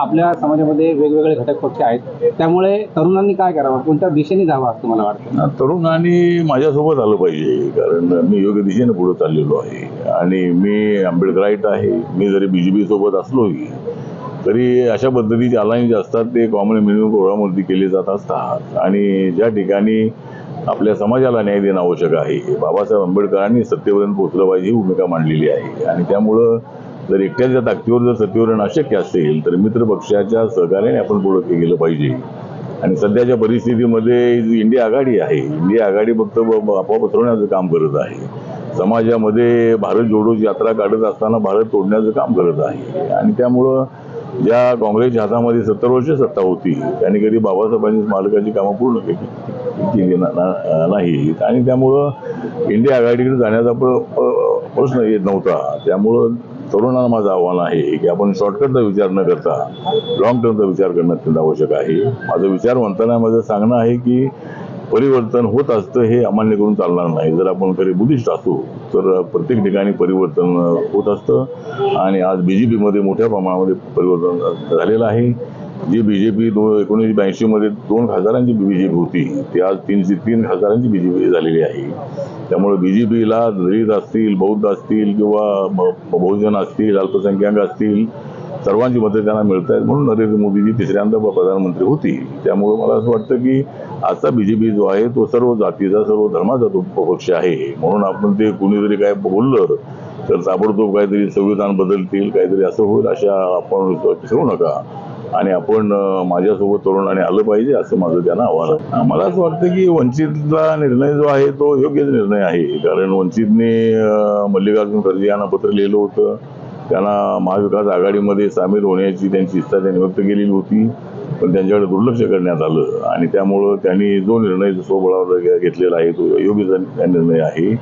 आपल्या समाजामध्ये वेगवेगळे घटक पक्ष आहेत, त्यामुळे तरुणांनी काय करावं, कोणत्या दिशेने जावं असं मला वाटतं? तरुणांनी माझ्यासोबत आलं पाहिजे, कारण मी योग्य दिशेने पुढे चाललेलो आहे आणि मी आंबेडकराईट आहे. मी जरी BJP सोबत असलोही तरी अशा पद्धतीचे अलायन्स असतात ते कॉमन मिनिमम प्रोग्रामवरती केले जात असतात आणि ज्या ठिकाणी आपल्या समाजाला न्याय देणं आवश्यक आहे, बाबासाहेब आंबेडकरांनी सत्तेपर्यंत पोहोचलं पाहिजे ही भूमिका मांडलेली आहे. आणि त्यामुळं जर एकट्याच्या ताकदीवर जर सत्तेवर येणं अशक्य असेल तर मित्र पक्षाच्या सहकार्याने आपण पुढे गेलं पाहिजे. आणि सध्याच्या परिस्थितीमध्ये जी इंडिया आघाडी आहे, इंडिया आघाडी फक्त अफवा पसरवण्याचं काम करत आहे. समाजामध्ये भारत जोडोची यात्रा काढत असताना भारत तोडण्याचं काम करत आहे. आणि त्यामुळं ज्या काँग्रेसच्या हातामध्ये 70 वर्ष सत्ता होती त्यांनी कधी बाबासाहेबांची स्मारकाची कामं पूर्ण केली नाही. आणि त्यामुळं इंडिया आघाडीकडे जाण्याचा प्रश्न येत नव्हता. त्यामुळं तरुणांना माझं आव्हान आहे की आपण शॉर्टकटचा विचार न करता लॉंग टर्मचा विचार करणं अत्यंत आवश्यक आहे. माझं विचार म्हणताना माझं सांगणं आहे की परिवर्तन होत असतं हे अमान्य करून चालणार नाही. जर आपण खरे बुद्धिस्ट असू तर प्रत्येक ठिकाणी परिवर्तन होत असतं आणि आज BJP मोठ्या प्रमाणामध्ये परिवर्तन झालेलं आहे. जी BJP 1982 मध्ये 2 खासदारांची BJP होती ती आज 3 खासदारांची BJP झालेली आहे. त्यामुळे BJPला दलित असतील, बौद्ध असतील किंवा बहुजन असतील, अल्पसंख्याक असतील, सर्वांची मतं त्यांना मिळत आहेत. म्हणून नरेंद्र मोदीजी तिसऱ्यांदा प्रधानमंत्री होतील. त्यामुळे मला असं वाटतं की आजचा BJP जो आहे तो सर्व जातीचा, सर्व धर्माचा तो पक्ष आहे. म्हणून आपण ते कुणी जरी काय बोललं तर ताबडतोब काहीतरी संविधान बदलतील, काहीतरी असं होईल अशा आपण ठेवू नका. आणि आपण माझ्यासोबत तरुणाने आलं पाहिजे असं माझं त्यांना आव्हान आहे. मला असं वाटतं की वंचितला निर्णय जो आहे तो योग्यच निर्णय आहे. कारण वंचितने मल्लिकार्जुन खरगे यांना पत्र लिहिलं होतं. त्यांना महाविकास आघाडीमध्ये सामील होण्याची त्यांची इच्छा त्यांनी व्यक्त केलेली होती, पण त्यांच्याकडे दुर्लक्ष करण्यात आलं. आणि त्यामुळं त्यांनी जो निर्णय स्वबळावर घेतलेला आहे तो योग्य निर्णय आहे.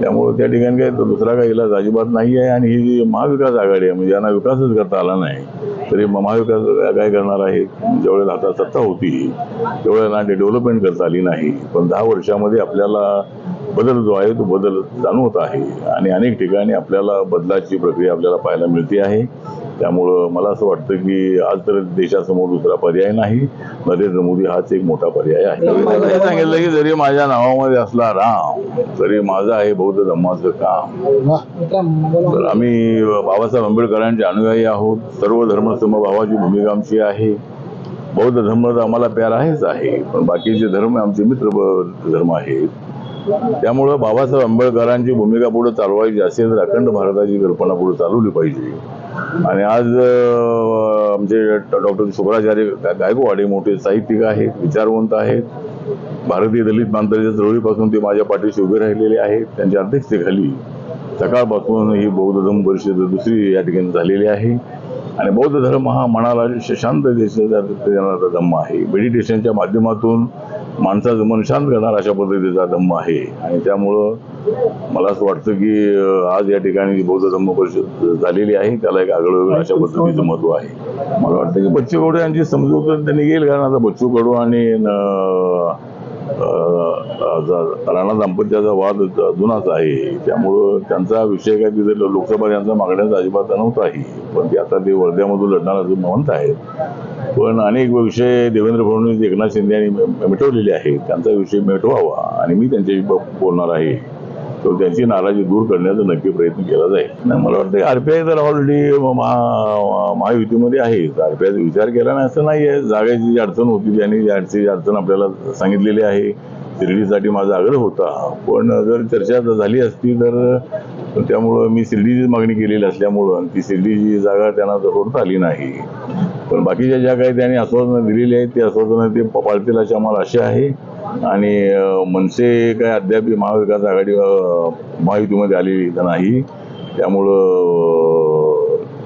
त्यामुळं त्या ठिकाणी काय दुसरा काही इलाज अजिबात नाही आहे. आणि ही जी महाविकास आघाडी आहे म्हणजे यांना विकासच करता आला नाही तरी महाविकास काय करणार आहे. ज्यावेळेला आता सत्ता होती त्यावेळेला डेव्हलपमेंट करता आली नाही. पण 10 वर्षामध्ये आपल्याला बदल जो आहे तो बदल जाणवत आहे आणि अनेक ठिकाणी आपल्याला बदलाची प्रक्रिया आपल्याला पाहायला मिळते आहे. त्यामुळं मला असं वाटतं की आज तर देशासमोर दुसरा पर्याय नाही, नरेंद्र मोदी हाच एक मोठा पर्याय आहे. हे सांगितलं की जरी माझ्या नावामध्ये असला राम तरी माझं आहे बौद्ध धम्माचं काम. तर आम्ही बाबासाहेब आंबेडकरांचे अनुयायी आहोत. सर्व धर्म समभावाची भूमिका आमची आहे. बौद्ध धर्म तर आम्हाला प्यारा आहेच आहे, पण बाकीचे धर्म आमचे मित्र धर्म आहेत. त्यामुळं बाबासाहेब आंबेडकरांची भूमिका पुढे चालवायची असेल तर अखंड भारताची कल्पना पुढे चालवली पाहिजे. आणि आज आमचे डॉक्टर शुक्राचार्य गायकवाड हे मोठे साहित्यिक आहेत, विचारवंत आहेत. भारतीय दलित प्रांताच्या चळवळीपासून ते माझ्या पाठीशी उभे राहिलेले आहेत. त्यांच्या अध्यक्षतेखाली सकाळपासून ही बौद्ध धम्म परिषद दुसरी या ठिकाणी झालेली आहे. आणि बौद्ध धर्म हा मनाला शांत देणारा धम्म आहे. मेडिटेशनच्या माध्यमातून माणसाचं मन शांत करणारा अशा पद्धतीचा धम्म आहे. आणि त्यामुळं मला असं वाटतं की आज या ठिकाणी बौद्ध धम्म परिषद झालेली आहे त्याला एक आगळं अशा पद्धतीचं महत्व आहे. मला वाटतं की बच्चू कडू यांची समजूत त्यांनी घेईल, कारण आता बच्चू कडू आणि राणा दाम्पत्याचा वाद जुनाच आहे. त्यामुळं त्यांचा विषय काय तिथे लोकसभा यांचा मागण्याचा अजिबात नव्हताही, पण ते आता ते वर्ध्यामधून लढणार असं म्हणत आहेत. पण अनेक विषय देवेंद्र फडणवीस, एकनाथ शिंदे यांनी मिटवलेले आहेत. त्यांचा विषय मिटवावा आणि मी त्यांच्याशी बोलणार आहे. तर त्यांची नाराजी दूर करण्याचा नक्की प्रयत्न केला जाईल. मला वाटतं RPI तर ऑलरेडी महायुतीमध्ये आहे. RPIचा विचार केला नाही असं नाही आहे. जागेची जी अडचण होती त्यांनी जी अडचण आपल्याला सांगितलेली आहे. शिर्डीसाठी माझा आग्रह होता, पण जर चर्चा झाली असती तर त्यामुळं मी शिर्डीची मागणी केलेली असल्यामुळं ती शिर्डीची जागा त्यांना सोडता आली नाही. पण बाकीच्या ज्या काही त्यांनी आश्वासनं दिलेली आहेत ते आश्वासनं ते पाळतील अशी आम्हाला आशा आहे. आणि मनसे काय अद्याप महाविकास आघाडी महायुतीमध्ये आलेली नाही. त्यामुळं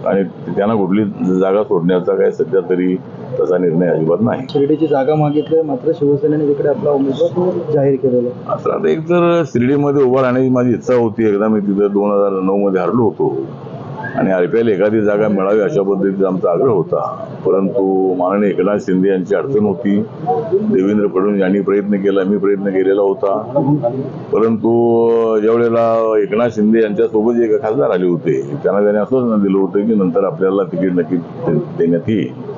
आणि त्यांना कुठली जागा सोडण्याचा काय सध्या तरी तसा निर्णय अजिबात नाही. शिर्डीची जागा मागितली मात्र शिवसेनेने तिकडे आपला उमेदवार जाहीर केलेला. आता एक तर शिर्डीमध्ये उभा राहण्याची माझी इच्छा होती. एकदा मी तिथं 2009 मध्ये हरलो होतो. आणि RPL एखादी जागा मिळावी अशा पद्धतीचा आमचा आग्रह होता. परंतु माननीय एकनाथ शिंदे यांची अडचण होती. देवेंद्र फडणवीस यांनी प्रयत्न केला, मी प्रयत्न केलेला होता. परंतु ज्यावेळेला एकनाथ शिंदे यांच्यासोबत एक खासदार आले होते, त्याने आश्वासन दिलं होतं की नंतर आपल्याला तिकीट नक्की देण्यात येईल.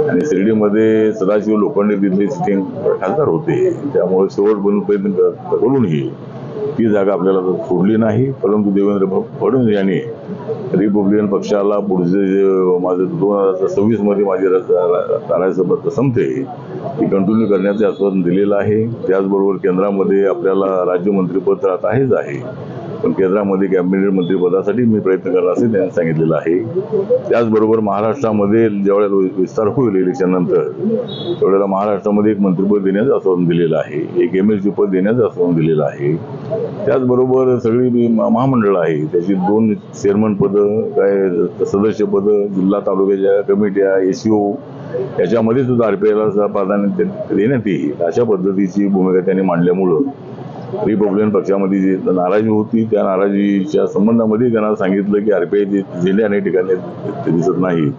आणि शिर्डीमध्ये सदाशिव लोखंडे तिथले सिटिंग खासदार होते, त्यामुळे शेवटपर्यंत प्रयत्न करूनही ती जागा आपल्याला सोडली नाही. परंतु देवेंद्र फडणवीस यांनी रिपब्लिकन पक्षाला पुढचे जे माझं 2026 मध्ये माझी राज्यसभा संपते ती कंटिन्यू करण्याचे आश्वासन दिलेलं आहे. त्याचबरोबर केंद्रामध्ये आपल्याला राज्यमंत्रीपद आता आहेच आहे, पण केंद्रामध्ये कॅबिनेट मंत्रिपदासाठी मी प्रयत्न करणार असे त्यांनी सांगितलेलं आहे. त्याचबरोबर महाराष्ट्रामध्ये ज्यावेळेला विस्तार होईल इलेक्शन नंतर, त्यावेळेला महाराष्ट्रामध्ये एक मंत्रिपद देण्याचं आश्वासन दिलेलं आहे, एक MLC पद देण्याचं आश्वासन दिलेलं आहे. त्याचबरोबर सगळी महामंडळ आहे, त्याची 2 चेअरमन पदं, काय सदस्य पदं, जिल्हा तालुक्याच्या कमिट्या, SEO याच्यामध्ये सुद्धा RPLला प्राधान्य देण्यात येईल अशा पद्धतीची भूमिका त्यांनी मांडल्यामुळं रिपब्लिकन पक्षामध्ये जी नाराजी होती, त्या नाराजीच्या संबंधामध्ये त्यांना सांगितलं की RPLचे झेंडे अनेक ठिकाणी ते दिसत नाही.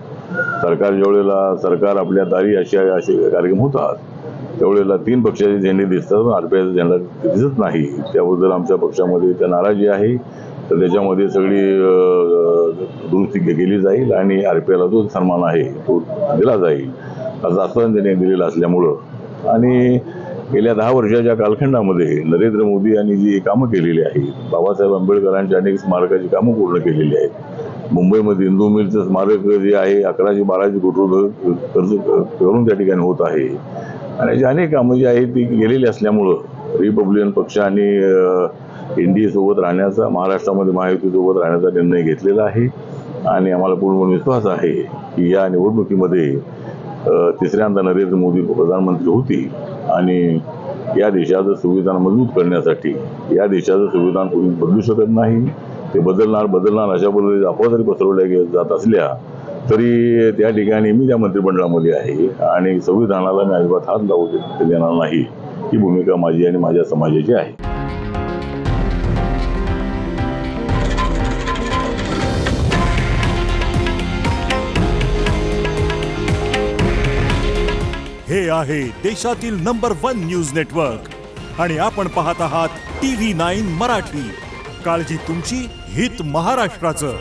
सरकार आपल्या दारी असे कार्यक्रम होतात, त्यावेळेला 3 पक्षाचे झेंडे दिसतात, पण RPLचा झेंडा दिसत नाही. त्याबद्दल आमच्या पक्षामध्ये त्या नाराजी आहे. तर त्याच्यामध्ये सगळी दुरुस्ती केली जाईल आणि RPLला जो सन्मान आहे तो दिला जाईल असं आश्वासन त्यांनी दिलेलं असल्यामुळं आणि गेल्या 10 वर्षाच्या कालखंडामध्ये नरेंद्र मोदी यांनी जी कामं केलेली आहेत, बाबासाहेब आंबेडकरांच्या अनेक स्मारकाची कामं पूर्ण केलेली आहेत. मुंबईमध्ये हिंदू मिलचं स्मारक जे आहे 1112 कोटी रुपये खर्च करून त्या ठिकाणी होत आहे आणि अशी अनेक कामं जी आहेत ती केलेली असल्यामुळं रिपब्लिकन पक्ष आणि NDA सोबत राहण्याचा, महाराष्ट्रामध्ये महायुतीसोबत राहण्याचा निर्णय घेतलेला आहे आणि आम्हाला पूर्ण विश्वास आहे की या निवडणुकीमध्ये 3ऱ्यांदा नरेंद्र मोदी प्रधानमंत्री होतील आणि या देशाचं संविधान मजबूत करण्यासाठी, या देशाचं संविधान कोणी बदलू शकत नाही, ते बदलणार अशा पद्धतीने अफवा जरी पसरवल्या जात असल्या तरी त्या ठिकाणी मी त्या मंत्रिमंडळामध्ये आहे आणि संविधानाला मी अजिबात हात लावू देणार नाही, ही भूमिका माझी आणि माझ्या समाजाची आहे. हे आहे देशातील नंबर 1 न्यूज नेटवर्क आणि आपण पाहत आहात TV9 मराठी. काळजी तुमची, हित महाराष्ट्राचं.